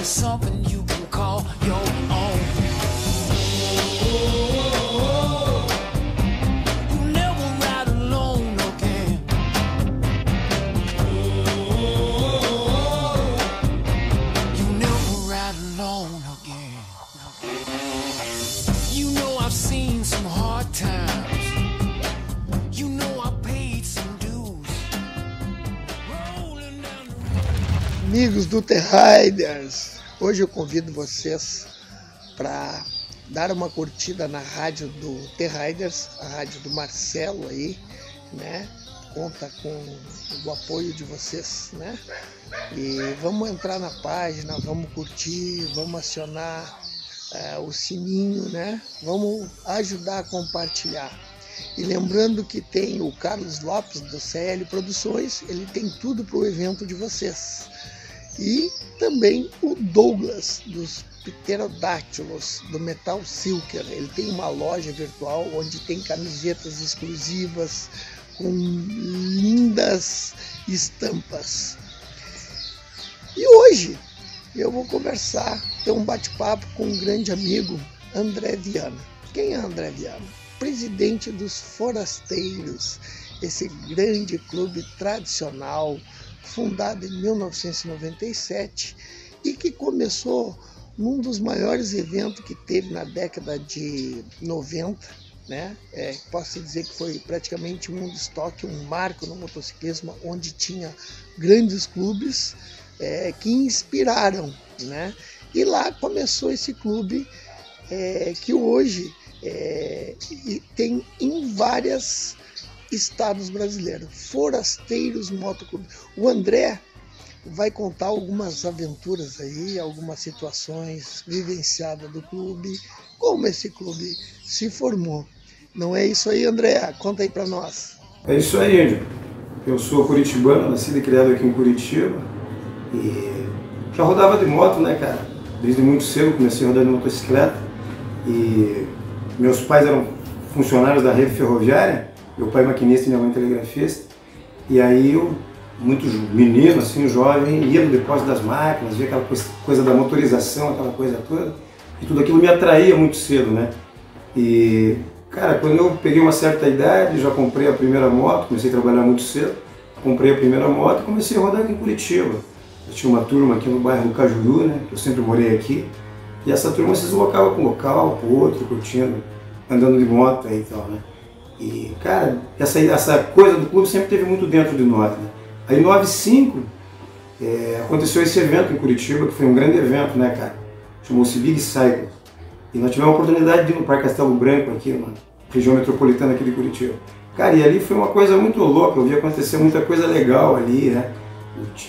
something you can call your own. You never ride alone again. You never ride alone again. You know I've seen some hard times. You know I paid some dues. Rolling down the... Amigos do T-Riders, hoje eu convido vocês para dar uma curtida na rádio do T-Riders, a rádio do Marcelo aí, né? Conta com o apoio de vocês, né? E vamos entrar na página, vamos curtir, vamos acionar o sininho, né? Vamos ajudar a compartilhar. E lembrando que tem o Carlos Lopes do CL Produções, ele tem tudo para o evento de vocês. E também o Douglas dos Pterodáctilos do Metal Silker, ele tem uma loja virtual onde tem camisetas exclusivas com lindas estampas. E hoje eu vou conversar, ter um bate-papo com um grande amigo, André Viana. Quem é André Viana? Presidente dos Forasteiros, esse grande clube tradicional, fundado em 1997 e que começou num dos maiores eventos que teve na década de 90, né? Posso dizer que foi praticamente um estoque, um marco no motociclismo, onde tinha grandes clubes que inspiraram, né? E lá começou esse clube que hoje tem em vários estados brasileiros, Forasteiros Motoclube. O André vai contar algumas aventuras aí, algumas situações vivenciadas do clube, como esse clube se formou. Não é isso aí, André? Conta aí para nós. É isso aí, Índio. Eu sou curitibano, nascido e criado aqui em Curitiba e já rodava de moto, né, cara? Desde muito cedo comecei a rodar de motocicleta e meus pais eram funcionários da rede ferroviária, meu pai maquinista e minha mãe telegrafista, e aí eu, muito menino, assim, jovem, ia no depósito das máquinas, via aquela coisa da motorização, aquela coisa toda, e tudo aquilo me atraía muito cedo, né? E, cara, quando eu peguei uma certa idade, já comprei a primeira moto, comecei a trabalhar muito cedo, comprei a primeira moto e comecei a rodar aqui em Curitiba. Eu tinha uma turma aqui no bairro do Cajuru, né, que eu sempre morei aqui, e essa turma se deslocava para um local, para o outro, curtindo, andando de moto aí e tal, né? E, cara, essa coisa do clube sempre teve muito dentro de nós, né? Aí em 95, aconteceu esse evento em Curitiba, que foi um grande evento, né, cara? Chamou-se Big Cycle. E nós tivemos a oportunidade de ir no Parque Castelo Branco aqui, na região metropolitana aqui de Curitiba. Cara, e ali foi uma coisa muito louca, eu vi acontecer muita coisa legal ali, né?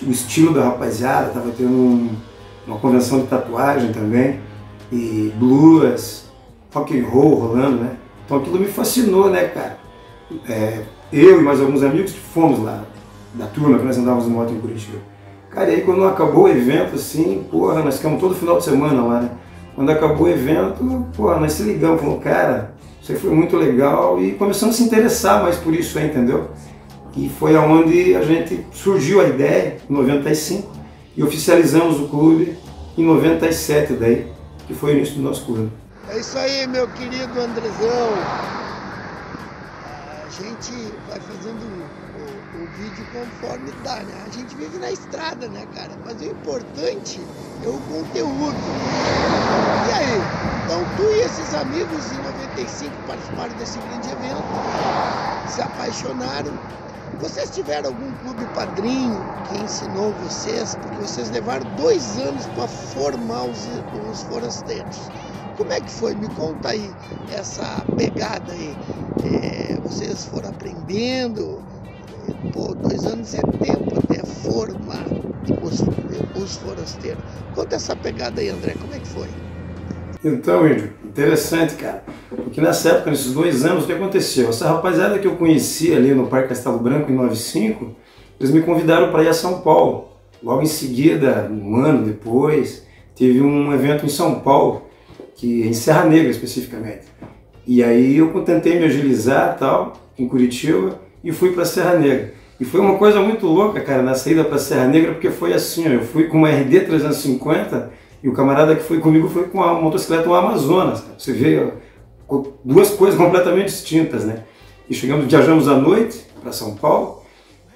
O estilo da rapaziada, tava tendo uma convenção de tatuagem também, e blues, rock and roll rolando, né? Então aquilo me fascinou, né, cara? Eu e mais alguns amigos fomos lá, da turma que nós andávamos de moto em Curitiba. Cara, e aí quando acabou o evento, assim, porra, nós ficamos todo final de semana lá, né? Quando acabou o evento, porra, nós se ligamos, falamos, cara, isso aí foi muito legal, e começamos a se interessar mais por isso aí, entendeu? E foi aonde a gente surgiu a ideia, em 95, e oficializamos o clube em 97 daí, que foi o início do nosso clube. É isso aí, meu querido Andrezão. A gente vai fazendo o vídeo conforme dá, né? A gente vive na estrada, né, cara? Mas o importante é o conteúdo. E aí? Então tu e esses amigos em 95 participaram desse grande evento, se apaixonaram. Vocês tiveram algum clube padrinho que ensinou vocês? Porque vocês levaram 2 anos para formar os forasteiros. Como é que foi? Me conta aí essa pegada aí. Vocês foram aprendendo, 2 anos é tempo até formar os forasteiros. Conta essa pegada aí, André, como é que foi? Então, Índio, interessante, cara, porque nessa época, nesses 2 anos, o que aconteceu? Essa rapaziada que eu conheci ali no Parque Castelo Branco em 95, eles me convidaram para ir a São Paulo. Logo em seguida, um ano depois, teve um evento em São Paulo, em Serra Negra especificamente. E aí eu tentei me agilizar, tal, em Curitiba, e fui para Serra Negra. E foi uma coisa muito louca, cara, na saída para Serra Negra, porque foi assim, ó, eu fui com uma RD 350 E o camarada que foi comigo foi com a motocicleta um Amazonas, cara. Você vê duas coisas completamente distintas, né? E viajamos à noite para São Paulo.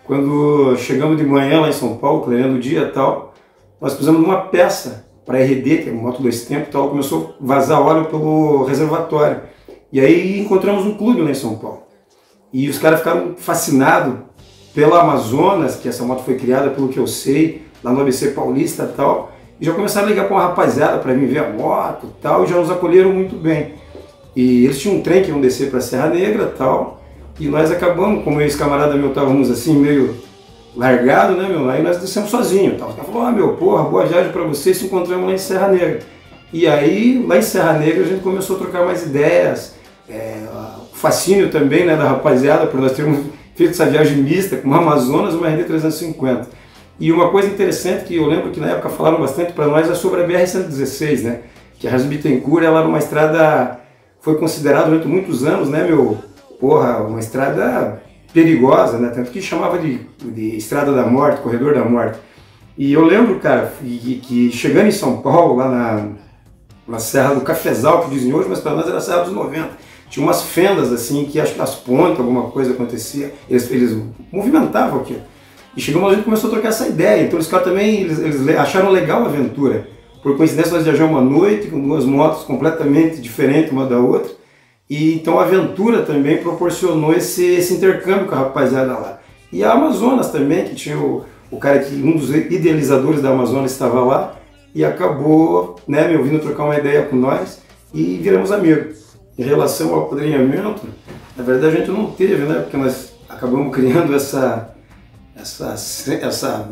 Quando chegamos de manhã lá em São Paulo, clareando o dia e tal, nós precisamos de uma peça para RD, que é moto 2 tempos e tal, começou a vazar óleo pelo reservatório. E aí encontramos um clube lá em São Paulo. E os caras ficaram fascinados pela Amazonas, que essa moto foi criada, pelo que eu sei, lá no ABC Paulista e tal. E já começaram a ligar para uma rapaziada para vir ver a moto e tal, e já nos acolheram muito bem. E eles tinham um trem que iam descer para Serra Negra e tal, e nós acabamos, como eu e esse camarada meu estávamos assim, meio largado, né, meu? Aí nós descemos sozinhos. Tal. O cara falou, meu, porra, boa viagem para vocês, se encontramos lá em Serra Negra. E aí, lá em Serra Negra, a gente começou a trocar mais ideias, o fascínio também, né, da rapaziada, por nós termos feito essa viagem mista com uma Amazonas e uma RD 350. E uma coisa interessante que eu lembro que na época falaram bastante para nós é sobre a BR-116, né? Que a Rasmus Bittencourt, ela era uma estrada, foi considerada durante muitos anos, né, meu? Porra, uma estrada perigosa, né? Tanto que chamava de Estrada da Morte, Corredor da Morte. E eu lembro, cara, que chegando em São Paulo, lá na Serra do Cafezal, que dizem hoje, mas para nós era a Serra dos 90. Tinha umas fendas assim, que acho que nas pontas alguma coisa acontecia, eles movimentavam aquilo. E chegou uma vez que começou a trocar essa ideia, então os caras também eles acharam legal a aventura. Por coincidência nós viajamos uma noite com duas motos completamente diferentes uma da outra. E então a aventura também proporcionou esse intercâmbio com a rapaziada lá. E a Amazonas também, que tinha o cara que um dos idealizadores da Amazonas estava lá e acabou, né, me ouvindo trocar uma ideia com nós e viramos amigos. Em relação ao apadrinhamento, na verdade a gente não teve, né, porque nós acabamos criando essa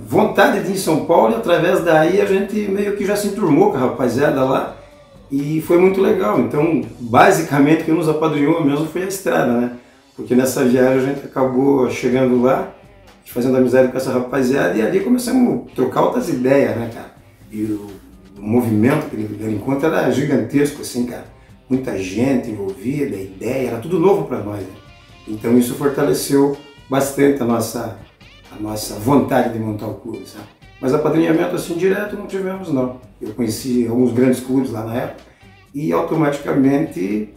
vontade de ir em São Paulo e através daí a gente meio que já se enturmou com a rapaziada lá. E foi muito legal, então basicamente quem nos apadrinhou mesmo foi a estrada, né? Porque nessa viagem a gente acabou chegando lá, fazendo amizade com essa rapaziada e ali começamos a trocar outras ideias, né, cara? E o movimento do encontro era gigantesco, assim, cara. Muita gente envolvida, ideia, era tudo novo para nós, né? Então isso fortaleceu bastante a nossa vontade de montar o clube, sabe? Mas apadrinhamento assim direto não tivemos, não. Eu conheci alguns grandes clubes lá na época e automaticamente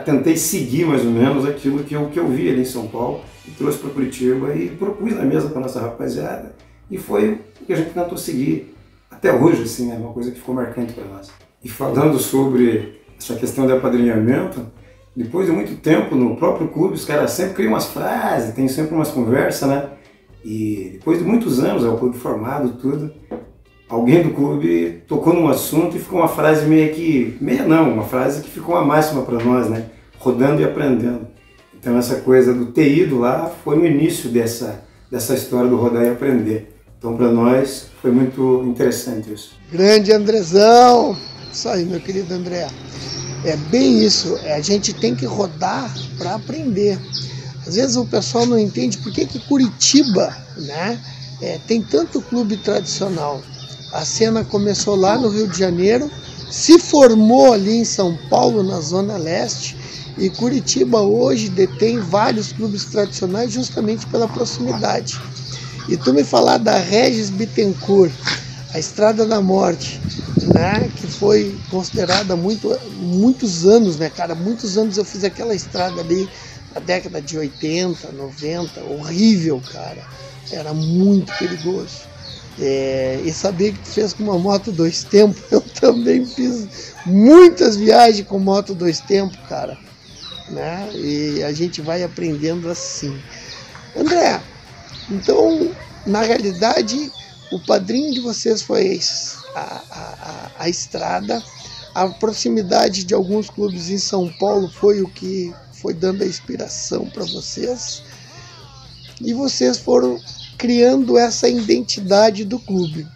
tentei seguir mais ou menos aquilo que eu vi ali em São Paulo e trouxe para Curitiba e propus na mesa para nossa rapaziada e foi o que a gente tentou seguir até hoje, assim, é uma coisa que ficou marcante para nós. E falando sobre essa questão de apadrinhamento, depois de muito tempo no próprio clube, os caras sempre criam umas frases, tem sempre umas conversas, né? E depois de muitos anos, o clube formado, tudo, alguém do clube tocou num assunto e ficou uma frase uma frase que ficou uma máxima para nós, né? Rodando e aprendendo. Então essa coisa do ter ido lá foi no início dessa história do rodar e aprender. Então para nós foi muito interessante isso. Grande Andrezão! Isso aí, meu querido André. É bem isso, a gente tem que rodar para aprender. Às vezes o pessoal não entende por que Curitiba, né, tem tanto clube tradicional. A cena começou lá no Rio de Janeiro, se formou ali em São Paulo, na Zona Leste, e Curitiba hoje detém vários clubes tradicionais justamente pela proximidade. E tu me falar da Regis Bittencourt, a Estrada da Morte, né, que foi considerada muitos anos, né, cara? Muitos anos eu fiz aquela estrada ali, na década de 80, 90, horrível, cara. Era muito perigoso. E saber que tu fez com uma moto 2 tempos, eu também fiz muitas viagens com moto 2 tempos, cara. Né? E a gente vai aprendendo assim. André, então, na realidade, o padrinho de vocês foi a estrada. A proximidade de alguns clubes em São Paulo foi o que foi dando a inspiração para vocês. E vocês foram criando essa identidade do clube.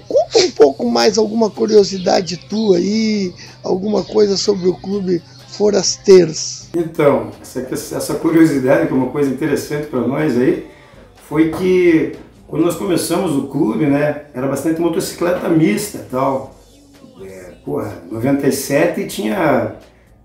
Conta um pouco mais, alguma curiosidade tua aí, alguma coisa sobre o clube Forasteiros. Então, essa curiosidade, que é uma coisa interessante para nós aí, foi que quando nós começamos o clube, né, era bastante motocicleta mista e tal. 97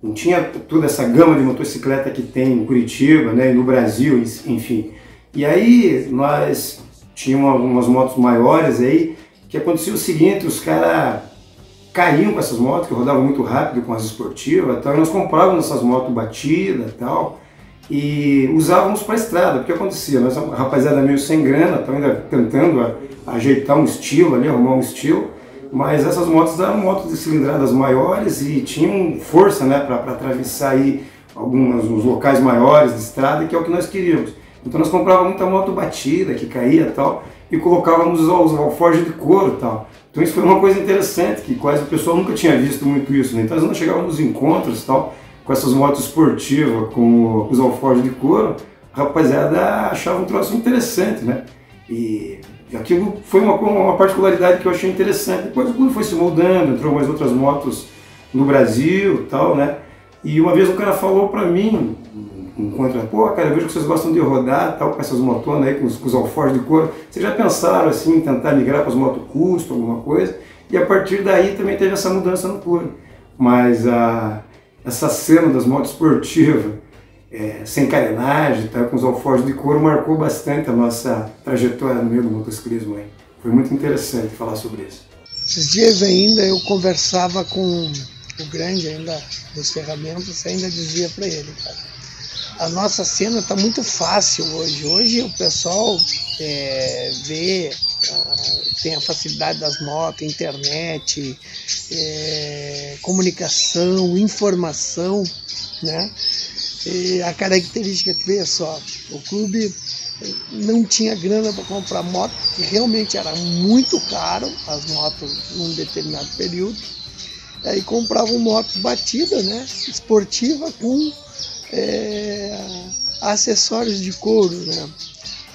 não tinha toda essa gama de motocicleta que tem em Curitiba, né, e no Brasil, enfim. E aí nós tínhamos umas motos maiores aí que acontecia o seguinte, os caras caíam com essas motos, que rodavam muito rápido com as esportivas e tal, e nós comprávamos essas motos batidas e tal, e usávamos para a estrada. Porque acontecia, nós, a rapaziada meio sem grana, estão ainda tentando ajeitar um estilo ali, arrumar um estilo, mas essas motos eram motos de cilindradas maiores e tinham força, né, para atravessar aí uns locais maiores de estrada, que é o que nós queríamos. Então nós comprávamos muita moto batida, que caía e tal, e colocávamos os alforjes de couro e tal. Então isso foi uma coisa interessante, que quase o pessoal nunca tinha visto muito isso, né? Então nós chegávamos nos encontros e tal, com essas motos esportivas, com os alforjes de couro, a rapaziada achava um troço interessante, né? E aquilo foi uma particularidade que eu achei interessante. Depois o clube foi se moldando, entrou mais outras motos no Brasil e tal, né? E uma vez o cara falou pra mim, pô, cara, eu vejo que vocês gostam de rodar tal, com essas motonas aí, com os alforjes de couro. Vocês já pensaram assim, em tentar migrar para as motos custom, alguma coisa? E a partir daí também teve essa mudança no clube. Mas essa cena das motos esportivas, sem carenagem, tá, com os alforjes de couro, marcou bastante a nossa trajetória no meio do motociclismo aí. Foi muito interessante falar sobre isso. Esses dias ainda eu conversava com o grande ainda dos ferramentas, ainda dizia para ele, cara, a nossa cena está muito fácil hoje. Hoje o pessoal tem a facilidade das motos, internet, comunicação, informação, né? E a característica que veja só, o clube não tinha grana para comprar moto, que realmente era muito caro, as motos num determinado período. Aí compravam motos batidas, né? Esportiva com acessórios de couro, né?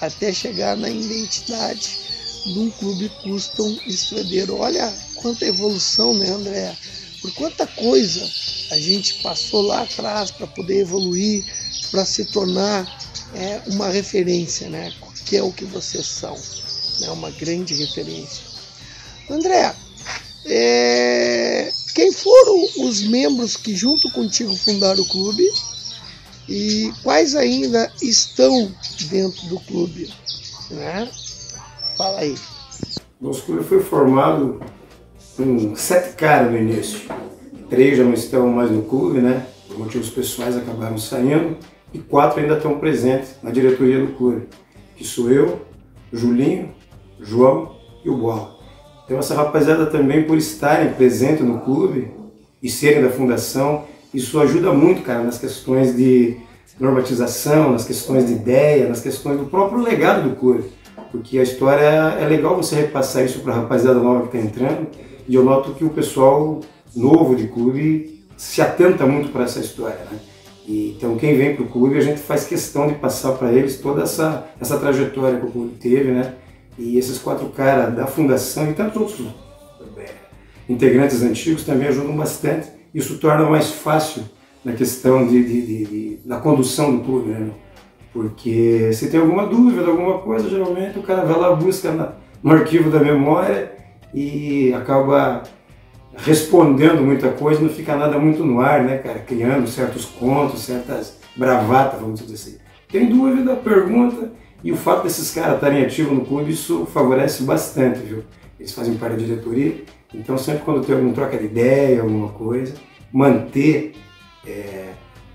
Até chegar na identidade de um clube custom estradeiro. Olha quanta evolução, né, André? Por quanta coisa a gente passou lá atrás para poder evoluir, para se tornar uma referência, né? Que é o que vocês são, né? Uma grande referência. André, quem foram os membros que junto contigo fundaram o clube e quais ainda estão dentro do clube, né? Fala aí. Nosso clube foi formado com 7 caras no início. 3 já não estão mais no clube, né? Por motivos pessoais acabaram saindo, e 4 ainda estão presentes na diretoria do clube, que sou eu, o Julinho, o João e o Bola. Então essa rapaziada também, por estarem presentes no clube e serem da fundação, isso ajuda muito, cara, nas questões de normatização, nas questões de ideia, nas questões do próprio legado do clube. Porque a história é legal você repassar isso para a rapaziada nova que está entrando, e eu noto que o pessoal novo de clube se atenta muito para essa história, né? E, então quem vem para o clube, a gente faz questão de passar para eles toda essa trajetória que o clube teve, né? E esses 4 caras da fundação e tantos outros integrantes antigos também ajudam bastante. Isso torna mais fácil na questão da condução do clube, né? Porque se tem alguma dúvida, alguma coisa, geralmente o cara vai lá, busca no arquivo da memória e acaba respondendo muita coisa, não fica nada muito no ar, né, cara? Criando certos contos, certas bravatas, vamos dizer assim. Tem dúvida, pergunta, e o fato desses caras estarem ativos no clube, isso favorece bastante, viu? Eles fazem parte da diretoria, então sempre quando tem alguma troca de ideia, alguma coisa, manter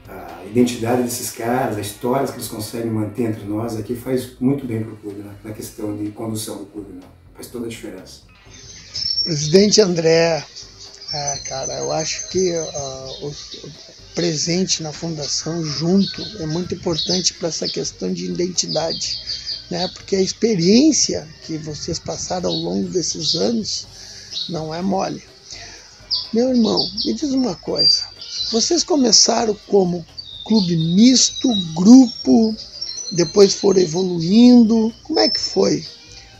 a identidade desses caras, as histórias que eles conseguem manter entre nós aqui, faz muito bem para o clube, né? Na questão de condução do clube, né? Faz toda a diferença. Presidente André, cara, eu acho que o presente na fundação junto é muito importante para essa questão de identidade, né? Porque a experiência que vocês passaram ao longo desses anos não é mole. Meu irmão, me diz uma coisa, vocês começaram como clube misto, grupo, depois foram evoluindo, como é que foi?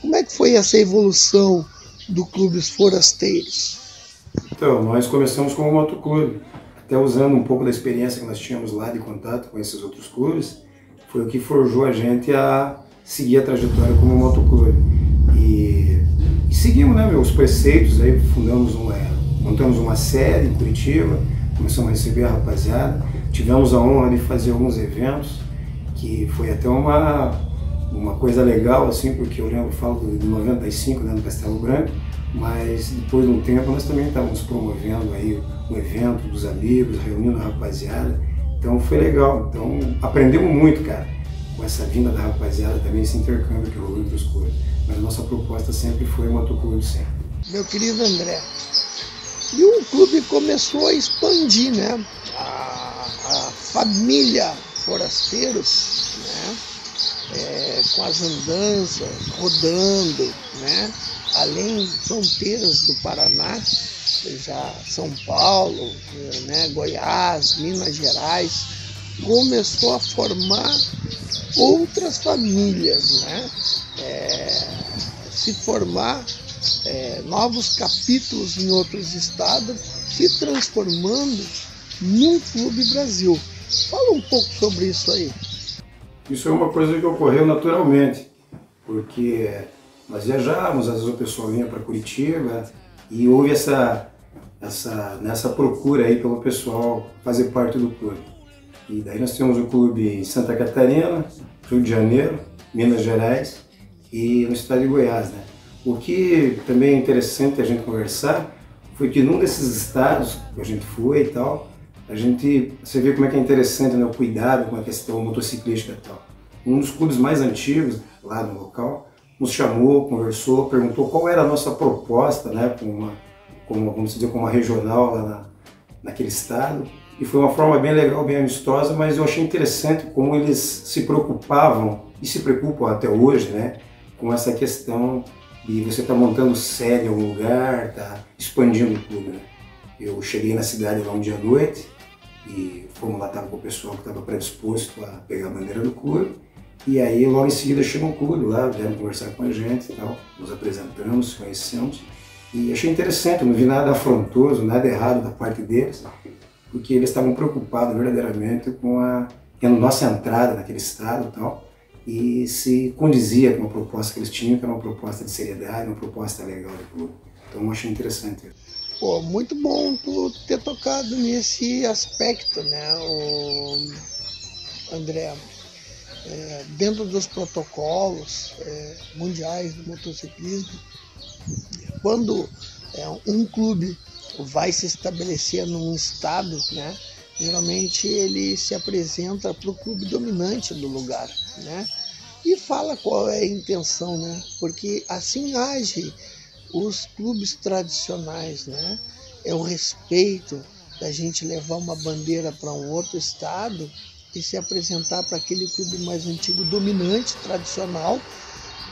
Como é que foi essa evolução do Clubes Forasteiros? Então, nós começamos como motoclube, até usando um pouco da experiência que nós tínhamos lá de contato com esses outros clubes, foi o que forjou a gente a seguir a trajetória como motoclube. E seguimos, né, os preceitos, aí montamos uma sede em Curitiba, começamos a receber a rapaziada, tivemos a honra de fazer alguns eventos, que foi até uma uma coisa legal, assim, porque eu falo de 95, né, no Castelo Branco, mas depois de um tempo nós também estávamos promovendo aí um evento dos amigos, reunindo a rapaziada, então foi legal, então aprendemos muito, cara, com essa vinda da rapaziada também, esse intercâmbio que rolou entre os clubes, mas a nossa proposta sempre foi o Motoclube sempre. Meu querido André, e o clube começou a expandir, né, a família Forasteiros, né, com as andanças, rodando, né, além fronteiras do Paraná, já São Paulo, né, Goiás, Minas Gerais, começou a formar outras famílias, né, se formar novos capítulos em outros estados, se transformando num Clube Brasil. Fala um pouco sobre isso aí. Isso é uma coisa que ocorreu naturalmente, porque nós viajávamos, às vezes o pessoal vinha para Curitiba e houve essa procura aí pelo pessoal fazer parte do clube. E daí nós temos o clube em Santa Catarina, Rio de Janeiro, Minas Gerais e no estado de Goiás, né? O que também é interessante a gente conversar foi que num desses estados que a gente foi e tal, você vê como é que é interessante, né, o cuidado com a questão motociclística e tal. Um dos clubes mais antigos lá no local nos chamou, conversou, perguntou qual era a nossa proposta, né, vamos dizer, como uma regional lá naquele estado. E foi uma forma bem legal, bem amistosa, mas eu achei interessante como eles se preocupavam e se preocupam até hoje, né, com essa questão de você estar montando sede em algum lugar, tá expandindo o clube, né. Eu cheguei na cidade lá um dia à noite e fomos lá, estava com o pessoal que estava predisposto a pegar a bandeira do clube. E aí logo em seguida chegou um clube lá, vieram conversar com a gente e tal, nos apresentamos, conhecemos. E achei interessante, não vi nada afrontoso, nada errado da parte deles, porque eles estavam preocupados verdadeiramente com a nossa entrada naquele estado e tal, e se condizia com a proposta que eles tinham, que era uma proposta de seriedade, uma proposta legal do clube. Então eu achei interessante. Pô, muito bom tu ter tocado nesse aspecto, né, André? Dentro dos protocolos mundiais do motociclismo, quando um clube vai se estabelecer num estado, né, geralmente ele se apresenta para o clube dominante do lugar, né, e fala qual é a intenção, né, porque assim age os clubes tradicionais, né? É o respeito da gente levar uma bandeira para um outro estado e se apresentar para aquele clube mais antigo, dominante, tradicional,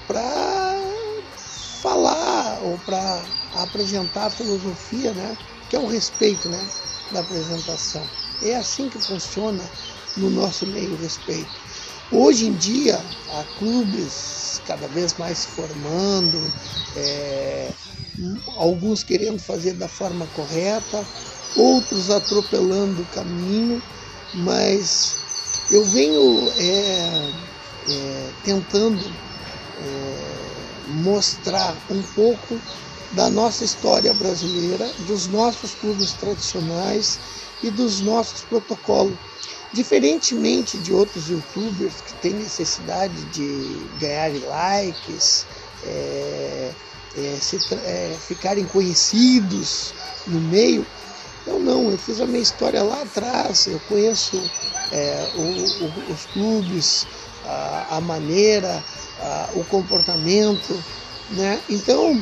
para falar ou para apresentar a filosofia, né? Que é o respeito, né, da apresentação. É assim que funciona no nosso meio, o respeito. Hoje em dia, há clubes cada vez mais se formando, alguns querendo fazer da forma correta, outros atropelando o caminho, mas eu venho tentando mostrar um pouco da nossa história brasileira, dos nossos clubes tradicionais e dos nossos protocolos. Diferentemente de outros youtubers que têm necessidade de ganhar likes, ficarem conhecidos no meio, eu fiz a minha história lá atrás, eu conheço os clubes, a maneira, o comportamento, né? Então,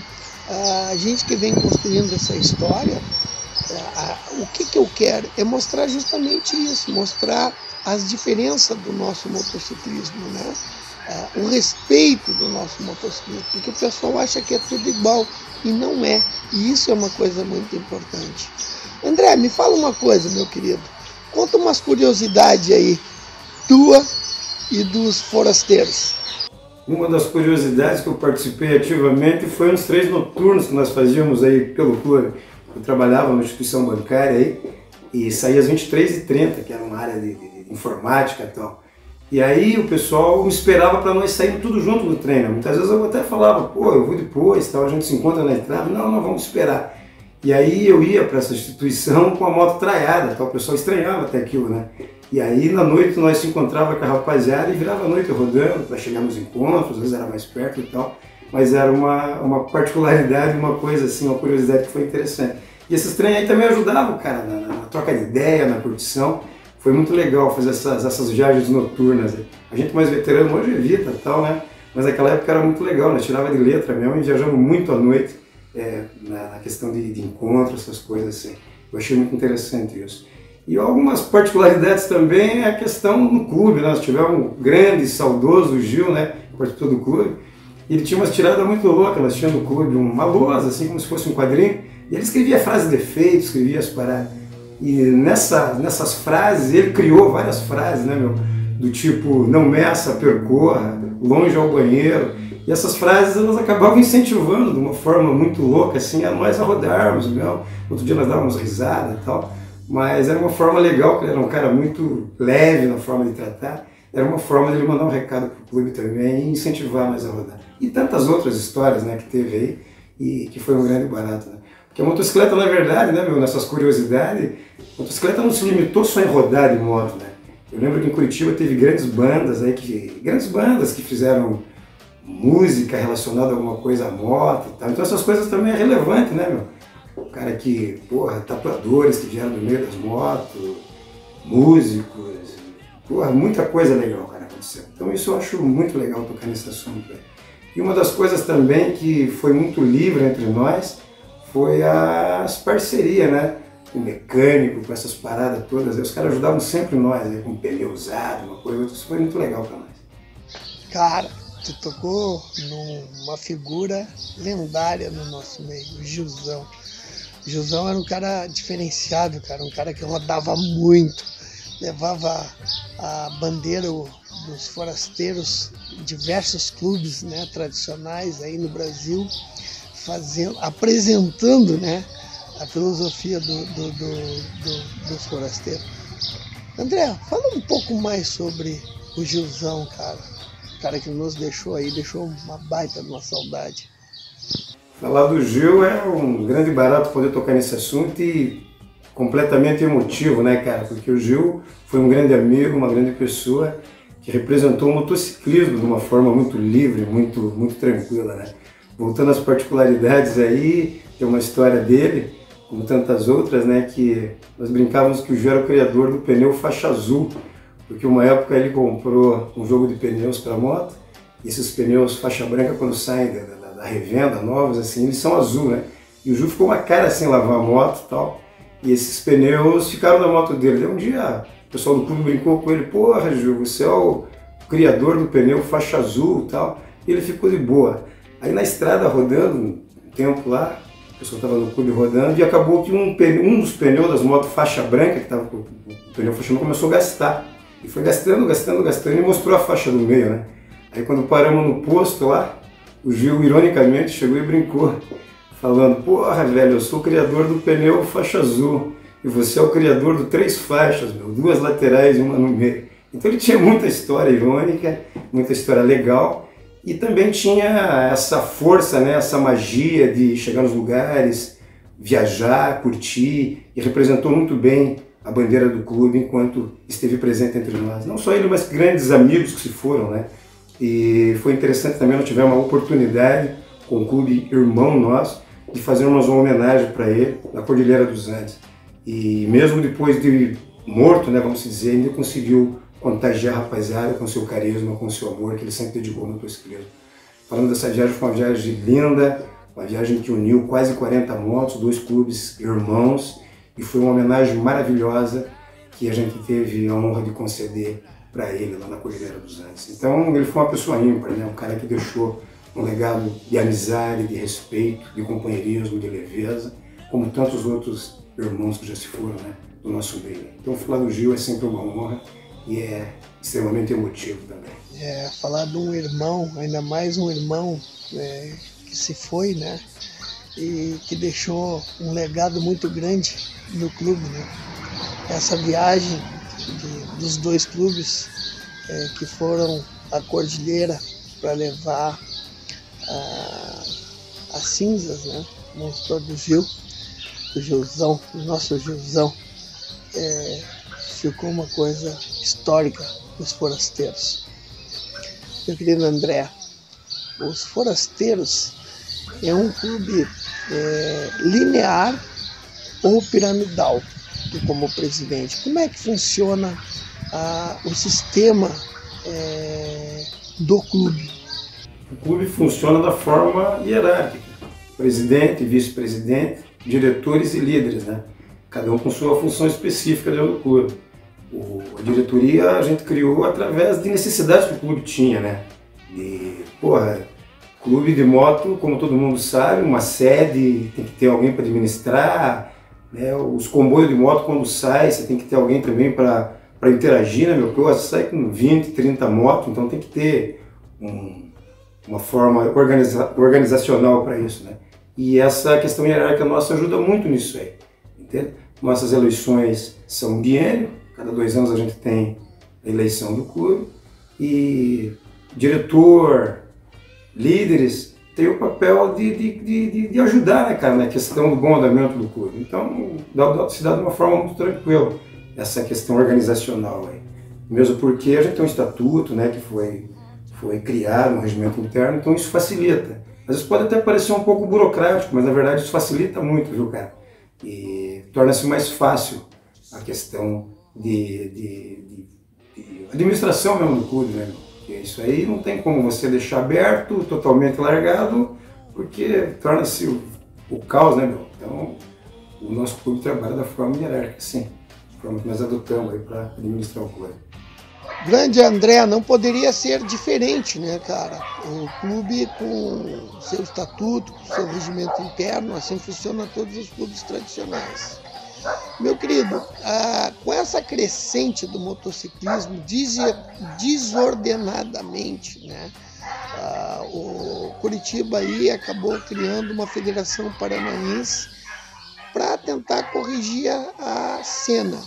a gente que vem construindo essa história, o que eu quero é mostrar justamente isso, mostrar as diferenças do nosso motociclismo, né? O respeito do nosso motociclismo, porque o pessoal acha que é tudo igual e não é, e isso é uma coisa muito importante. André, me fala uma coisa, meu querido, conta umas curiosidades aí, tua e dos forasteiros. Uma das curiosidades que eu participei ativamente foi uns 3 noturnos que nós fazíamos aí pelo clube. Eu trabalhava numa instituição bancária aí e saía às 23h30, que era uma área de informática e tal. E aí o pessoal me esperava para nós sairmos tudo junto no treino. Muitas vezes eu até falava, pô, eu vou depois, tal, a gente se encontra na entrada. Não, vamos esperar. E aí eu ia para essa instituição com a moto traiada, tal. O pessoal estranhava até aquilo, né? E aí na noite nós se encontrava com a rapaziada e virava a noite rodando para chegar nos encontros, às vezes era mais perto e tal, mas era uma particularidade, uma coisa assim, uma curiosidade que foi interessante. E esses trem aí também ajudavam, cara, na troca de ideia, na curtição. Foi muito legal fazer essas viagens noturnas. A gente mais veterano hoje evita e tal, né? Mas naquela época era muito legal, né? Tirava de letra mesmo e viajamos muito à noite na questão de encontros, essas coisas assim. Eu achei muito interessante isso. E algumas particularidades também é a questão no clube, né? Nós tivemos um grande, saudoso Gil, né? Que participou do clube. E ele tinha umas tiradas muito loucas, nós tínhamos no clube uma lousa, assim como se fosse um quadrinho. E ele escrevia frases de efeito, escrevia as paradas. E nessas frases, ele criou várias frases, né, meu? Do tipo, não meça, percorra, longe ao banheiro. E essas frases, elas acabavam incentivando de uma forma muito louca, assim, a nós a rodarmos, meu. Outro dia nós dávamos risada e tal. Mas era uma forma legal, porque ele era um cara muito leve na forma de tratar. Era uma forma de ele mandar um recado pro clube também e incentivar mais a rodar. E tantas outras histórias, né, que teve aí e que foi um grande barato, né? Porque a motocicleta, na verdade, né, meu, nessas curiosidades, a motocicleta não se limitou só em rodar de moto, né? Eu lembro que em Curitiba teve grandes bandas que fizeram música relacionada a alguma coisa à moto e tal. Então essas coisas também é relevante, né, meu? O cara que, porra, tatuadores que vieram do meio das motos, músicos, porra, muita coisa legal, cara, aconteceu. Então isso eu acho muito legal tocar nesse assunto, velho. E uma das coisas também que foi muito livre entre nós foi as parcerias, né? Com mecânico, com essas paradas todas. Os caras ajudavam sempre nós, né? Com pneu usado, uma coisa. Isso foi muito legal pra nós. Cara, tu tocou numa figura lendária no nosso meio, o Gilzão. O Gilzão era um cara diferenciado, cara, um cara que rodava muito, levava a bandeira dos forasteiros em diversos clubes, né, tradicionais aí no Brasil, apresentando, né, a filosofia dos forasteiros. André, fala um pouco mais sobre o Gilzão, cara. O cara que nos deixou aí, deixou uma baita de uma saudade. Falar do Gil é um grande barato poder tocar nesse assunto e completamente emotivo, né, cara? Porque o Gil foi um grande amigo, uma grande pessoa que representou o motociclismo de uma forma muito livre, muito tranquila, né? Voltando às particularidades aí, tem uma história dele, como tantas outras, né, que nós brincávamos que o Gil era o criador do pneu faixa azul, porque uma época ele comprou um jogo de pneus para moto, e esses pneus faixa branca, quando saem da revenda, novos, assim, eles são azul, né? E o Gil ficou uma cara sem lavar a moto e tal, e esses pneus ficaram na moto dele. Daí um dia o pessoal do clube brincou com ele, porra, Gil, você é o criador do pneu faixa azul e tal, e ele ficou de boa. Aí na estrada, rodando um tempo lá, o pessoal estava no clube rodando, e acabou que um dos pneus das motos faixa branca, que estava com o pneu faixa branca, começou a gastar. E foi gastando, e mostrou a faixa do meio, né? Aí quando paramos no posto lá, o Gil, ironicamente, chegou e brincou, falando, porra, velho, eu sou o criador do pneu faixa azul, e você é o criador do 3 faixas, meu, 2 laterais e uma no meio. Então ele tinha muita história irônica, muita história legal, e também tinha essa força, né, essa magia de chegar nos lugares, viajar, curtir, e representou muito bem a bandeira do clube enquanto esteve presente entre nós. Não só ele, mas grandes amigos que se foram, né? E foi interessante também, nós tivemos uma oportunidade com o clube irmão nosso de fazer uma homenagem para ele na Cordilheira dos Andes. E mesmo depois de morto, né, vamos dizer, ainda conseguiu contagiar a rapaziada com seu carisma, com seu amor, que ele sempre dedicou no motociclismo. Falando dessa viagem, foi uma viagem linda, uma viagem que uniu quase 40 motos, 2 clubes irmãos, e foi uma homenagem maravilhosa que a gente teve a honra de conceder para ele lá na Cordilheira dos Andes. Então ele foi uma pessoa ímpar, né? Um cara que deixou um legado de amizade, de respeito, de companheirismo, de leveza, como tantos outros irmãos que já se foram, né, do nosso meio. Então falar do Gil é sempre uma honra e é extremamente emotivo também. Falar de um irmão, ainda mais um irmão que se foi, né, e que deixou um legado muito grande no clube, né? Essa viagem dos 2 clubes que foram à Cordilheira para levar as cinzas, né, mostrou do Gilzão, do nosso Gilzão, ficou uma coisa histórica dos Forasteiros. Meu querido André, os Forasteiros é um clube linear ou piramidal, tu como presidente. Como é que funciona o sistema do clube? O clube funciona da forma hierárquica. Presidente, vice-presidente, diretores e líderes, né? Cada um com sua função específica dentro do clube. A diretoria a gente criou através de necessidades que o clube tinha, né? Clube de moto, como todo mundo sabe, uma sede, tem que ter alguém para administrar, né? Os comboios de moto, quando sai, você tem que ter alguém também para interagir, né, meu? Porque você sai com 20, 30 motos, então tem que ter uma forma organizacional para isso, né? E essa questão hierárquica nossa ajuda muito nisso aí, entende? Nossas eleições são biênio, cada 2 anos a gente tem a eleição do clube, e diretor, líderes, tem o papel de ajudar, né, cara, na questão do bom andamento do clube. Então, se dá de uma forma muito tranquila essa questão organizacional aí. Mesmo porque a gente tem um estatuto, né, que foi criado, um regimento interno, então isso facilita. Às vezes pode até parecer um pouco burocrático, mas na verdade isso facilita muito, viu, cara? E torna-se mais fácil a questão de administração mesmo do clube, né? Porque isso aí não tem como você deixar aberto, totalmente largado, porque torna-se o caos, né, meu? Então, o nosso clube trabalha da forma hierárquica, sim. Da forma que nós adotamos aí para administrar o clube. Grande André, não poderia ser diferente, né, cara? O clube com seu estatuto, com seu regimento interno, assim funcionam todos os clubes tradicionais. Meu querido, com essa crescente do motociclismo desordenadamente, né, o Curitiba aí acabou criando uma federação paranaense para tentar corrigir a cena,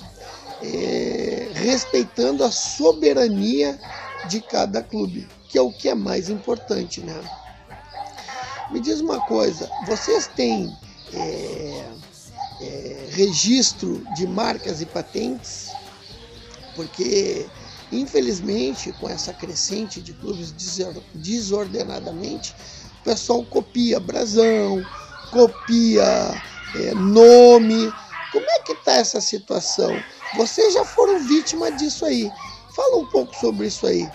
respeitando a soberania de cada clube, que é o que é mais importante, né? Me diz uma coisa, vocês têm registro de marcas e patentes? Porque, infelizmente, com essa crescente de clubes desordenadamente, o pessoal copia brasão, copia nome. Como é que está essa situação? Vocês já foram vítima disso aí. Fala um pouco sobre isso aí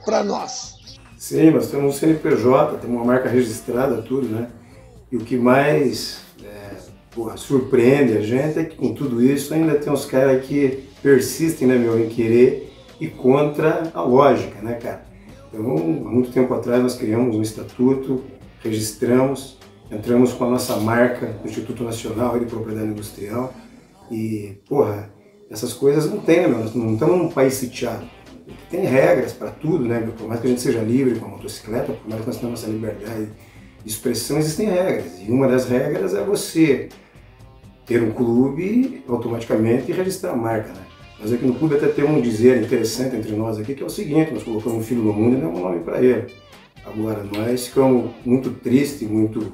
para nós. Sim, nós temos um CNPJ, temos uma marca registrada, tudo, né? E o que mais surpreende a gente é que com tudo isso ainda tem uns caras que persistem, né, meu, em querer ir contra a lógica, né, cara? Então, há muito tempo atrás nós criamos um estatuto, registramos, entramos com a nossa marca do Instituto Nacional de Propriedade Industrial e, essas coisas não tem, né, meu? Nós não estamos num país sitiado. Tem regras para tudo, né, meu? Por mais que a gente seja livre com a motocicleta, por mais que nós tenhamos essa liberdade de expressão, existem regras. E uma das regras é você ter um clube automaticamente e registrar a marca, né? Nós aqui no clube até temos um dizer interessante entre nós aqui, que é o seguinte: nós colocamos um filho no mundo e damos um nome para ele. Agora, nós ficamos muito tristes, muito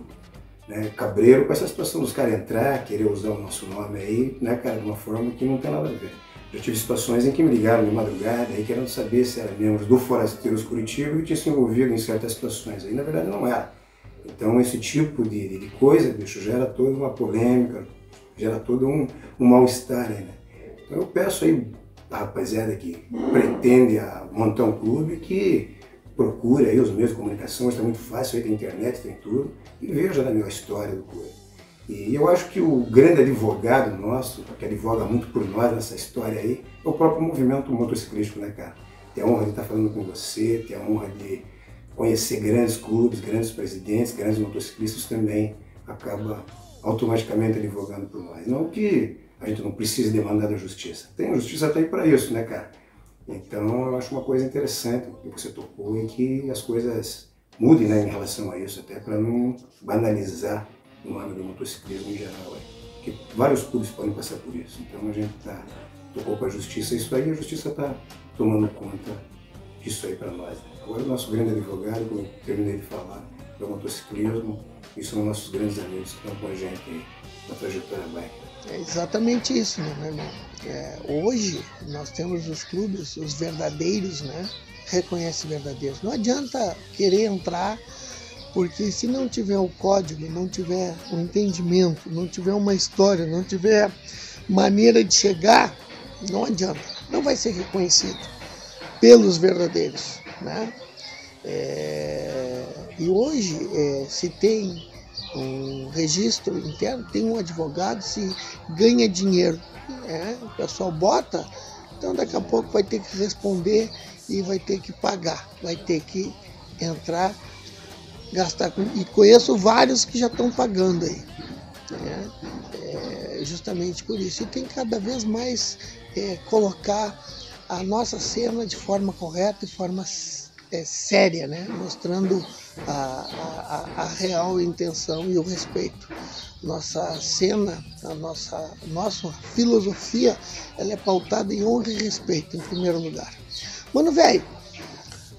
cabreiro com essa situação dos caras entrar, querer usar o nosso nome aí, né, cara, de uma forma que não tem nada a ver. Já tive situações em que me ligaram de madrugada aí querendo saber se era membro do Forasteiros Curitiba e tinha se envolvido em certas situações. Aí, na verdade, não era. Então, esse tipo de coisa, bicho, gera toda uma polêmica, gera todo um mal-estar aí, né? Então, eu peço aí a rapaziada que pretende montar um clube que procure aí os meios de comunicação, está muito fácil, aí tem internet, tem tudo, e veja a história do clube. E eu acho que o grande advogado nosso, que advoga muito por nós nessa história aí, é o próprio movimento motociclístico, né, cara? Ter a honra de estar falando com você, ter a honra de conhecer grandes clubes, grandes presidentes, grandes motociclistas também acaba automaticamente advogando por nós. Não que a gente não precise demandar da justiça. Tem a justiça até aí para isso, né, cara? Então eu acho uma coisa interessante que você tocou e que as coisas mudem, né, em relação a isso, até para não banalizar o nome do motociclismo em geral. Porque vários clubes podem passar por isso. Então a gente tocou para a justiça isso aí, e a justiça está tomando conta disso aí para nós, né? Agora o nosso grande advogado, como eu terminei de falar, do motociclismo, e são nossos grandes amigos que estão com a gente aí na trajetória bike. É exatamente isso, né, meu irmão? Hoje nós temos os clubes, os verdadeiros, né? Reconhece verdadeiros. Não adianta querer entrar, porque se não tiver o código, não tiver o entendimento, não tiver uma história, não tiver maneira de chegar, não adianta. Não vai ser reconhecido pelos verdadeiros, né? E hoje se tem um registro interno, tem um advogado, se ganha dinheiro, o pessoal bota, então daqui a pouco vai ter que responder e vai ter que pagar, vai ter que entrar, gastar. E conheço vários que já estão pagando aí, justamente por isso. E tem cada vez mais colocar a nossa cena de forma correta, de forma séria, né? Mostrando a real intenção e o respeito. Nossa cena, a nossa filosofia, ela é pautada em honra e respeito, em primeiro lugar. Mano, velho,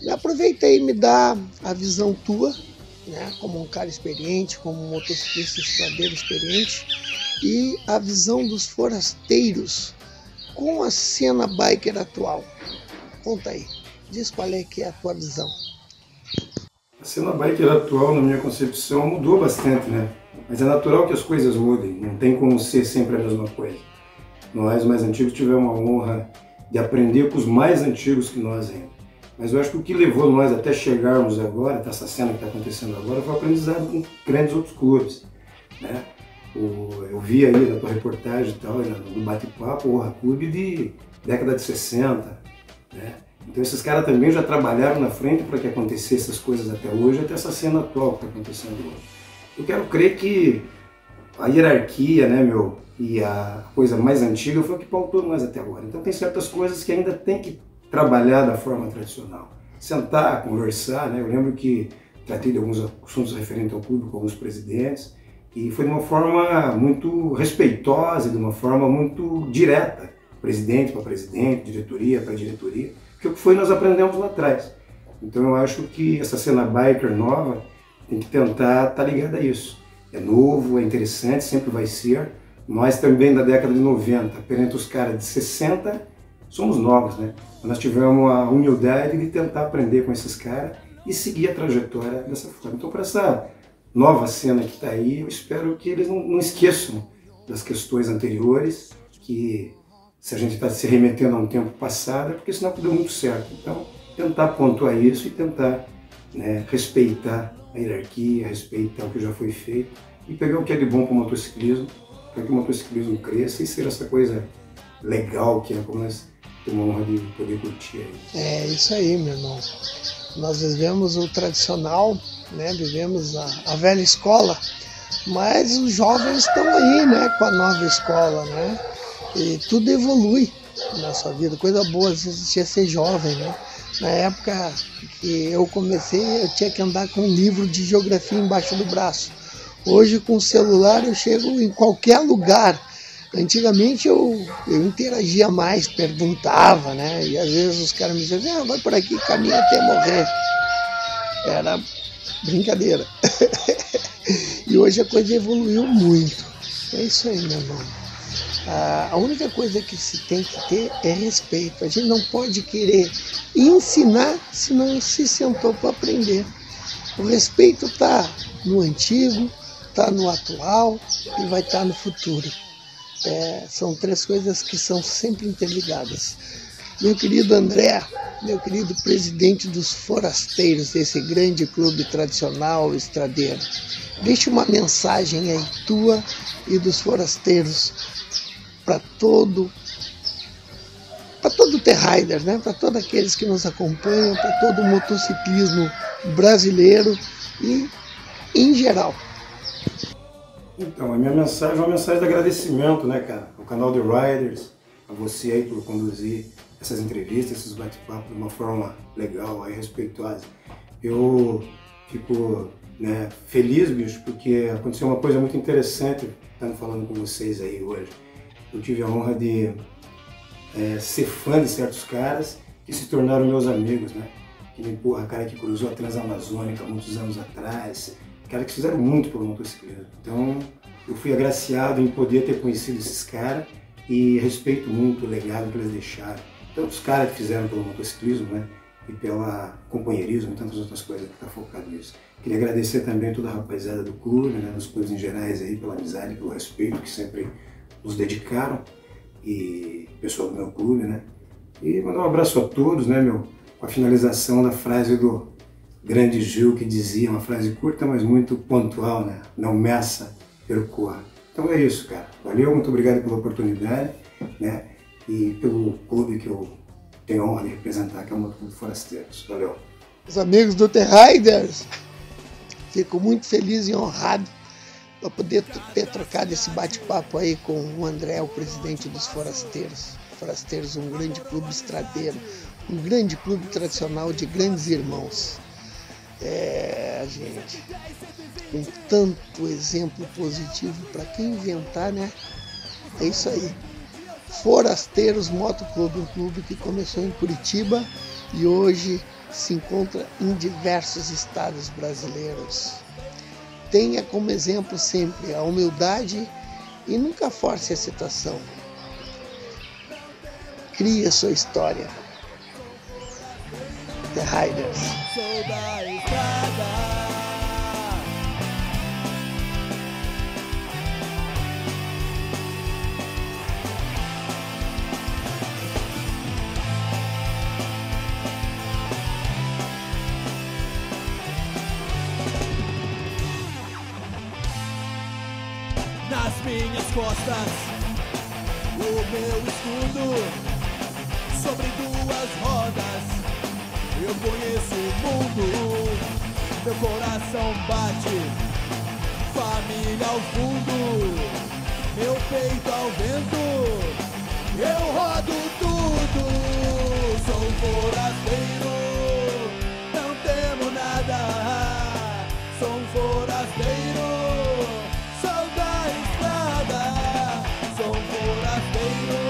aproveita aí e me dá a visão tua, né? Como um cara experiente, como um motociclista estradeiro experiente, e a visão dos forasteiros com a cena biker atual. Conta aí. Diz qual é que é a tua visão. A cena biker atual, na minha concepção, mudou bastante, né? Mas é natural que as coisas mudem, não tem como ser sempre a mesma coisa. Nós, mais antigos, tivemos a honra de aprender com os mais antigos que nós ainda. Mas eu acho que o que levou nós até chegarmos agora, até essa cena que está acontecendo agora, foi o aprendizado com grandes outros clubes, né? Eu vi aí na tua reportagem e tal, no bate-papo, o clube de década de 60, né? Então esses caras também já trabalharam na frente para que acontecesse essas coisas até hoje, até essa cena atual que está acontecendo hoje. Eu quero crer que a hierarquia, né, e a coisa mais antiga foi o que pautou nós até agora. Então tem certas coisas que ainda tem que trabalhar da forma tradicional. Sentar, conversar, né? Eu lembro que tratei de alguns assuntos referentes ao clube com alguns presidentes e foi de uma forma muito respeitosa, de uma forma muito direta. Presidente para presidente, diretoria para diretoria. Porque o que foi nós aprendemos lá atrás. Então eu acho que essa cena biker nova tem que tentar estar ligada a isso. É novo, é interessante, sempre vai ser. Nós também da década de 90, perante os caras de 60, somos novos, né? Nós tivemos a humildade de tentar aprender com esses caras e seguir a trajetória dessa forma. Então para essa nova cena que está aí, eu espero que eles não esqueçam das questões anteriores, que se a gente está se remetendo a um tempo passado, é porque senão tudo deu muito certo. Então, tentar pontuar isso e tentar, né, respeitar a hierarquia, respeitar o que já foi feito e pegar o que é de bom para o motociclismo, para que o motociclismo cresça e seja essa coisa legal que é como nós temos a honra de poder curtir aí. É isso aí, meu irmão. Nós vivemos o tradicional, né? Vivemos a velha escola, mas os jovens estão aí, né? Com a nova escola, né? E tudo evolui na sua vida, coisa boa às vezes tinha ser jovem, né? Na época que eu comecei, eu tinha que andar com um livro de geografia embaixo do braço. Hoje com o celular eu chego em qualquer lugar. Antigamente eu interagia mais, perguntava, né? E às vezes os caras me diziam, vai por aqui, caminha até morrer. Era brincadeira. E hoje a coisa evoluiu muito. É isso aí, meu irmão. A única coisa que se tem que ter é respeito. A gente não pode querer ensinar se não se sentou para aprender. O respeito está no antigo, está no atual e vai estar no futuro. São três coisas que são sempre interligadas. Meu querido André, meu querido presidente dos forasteiros, desse grande clube tradicional estradeiro, deixa uma mensagem aí tua e dos forasteiros para todo o T-Rider, né? Para todos aqueles que nos acompanham, para todo o motociclismo brasileiro e em geral. Então, a minha mensagem é uma mensagem de agradecimento, né, cara? Ao canal The Riders, a você aí por conduzir essas entrevistas, esses bate-papos de uma forma legal, aí, respeitosa. Eu fico, né, feliz, bicho, porque aconteceu uma coisa muito interessante, estando falando com vocês aí hoje. Eu tive a honra de ser fã de certos caras que se tornaram meus amigos, né? Que nem, porra, cara que cruzou a Transamazônica muitos anos atrás, caras que fizeram muito pelo motociclismo. Então, eu fui agraciado em poder ter conhecido esses caras e respeito muito o legado que eles deixaram. Tanto os caras que fizeram pelo motociclismo, né? E pela companheirismo e tantas outras coisas que está focado nisso. Queria agradecer também a toda a rapaziada do clube, né? Dos clubes em gerais aí, pela amizade, pelo respeito que sempre nos dedicaram. E pessoal do meu clube, né? E mandar um abraço a todos, né, meu? Com a finalização da frase do grande Gil, que dizia, uma frase curta, mas muito pontual, né? Não meça, percorra. Então é isso, cara. Valeu, muito obrigado pela oportunidade, né? E pelo clube que eu tenho a honra de representar, que é o Motoclube Forasteiros. Valeu. Os amigos do The Riders, fico muito feliz e honrado para poder ter trocado esse bate-papo aí com o André, o presidente dos Forasteiros. Forasteiros, um grande clube estradeiro, um grande clube tradicional de grandes irmãos. Gente, com tanto exemplo positivo para quem inventar, né? É isso aí. Forasteiros Motoclube, um clube que começou em Curitiba e hoje se encontra em diversos estados brasileiros. Tenha como exemplo sempre a humildade e nunca force a situação. Crie a sua história. The Riders. Sou da estrada. Nas minhas costas, o meu escudo sobre duas rodas. Eu conheço o mundo, meu coração bate, família ao fundo, meu peito ao vento, eu rodo tudo, sou um forasteiro, não temo nada, sou um forasteiro, sou da estrada, sou um forasteiro,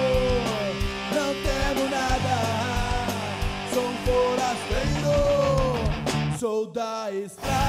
não temo nada. Sou da estrada.